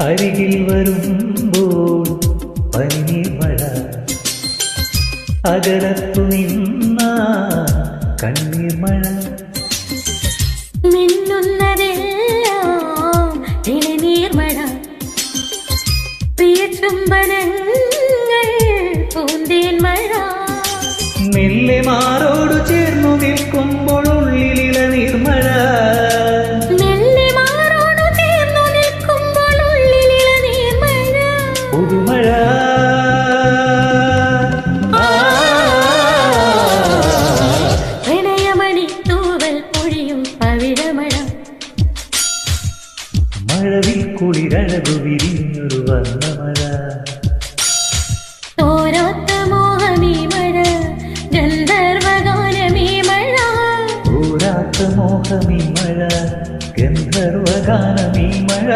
അരികിൽ വരുമ്പോൾ പനിനീർ മഴ, അകലത്തു നിന്ന കണ്ണീർ മഴ. മിന്നുന്നതെല്ലാം ഇളനീർ മഴ, പ്രിയ ചുംബനങ്ങൾ പൂന്തേൻ മഴ. മെല്ലെ മാറോടു ചേർന്നു നിൽക്കുമ്പോൾ ഉള്ളിൽ ഇളനീർ മഴ. പുതുമഴ പ്രണയമണിത്തൂവൽ പൊഴിയും പവിഴമഴ. മഴവിൽ കുളിരഴകു വിരിഞ്ഞൊരു വർണ്ണമഴ. തോരാത്ത മോഹമീ മഴ, ഗന്ധർവഗാനമീ മഴ. തോരാത്ത മോഹമീ മഴ, ഗന്ധർവഗാനമീ മഴ.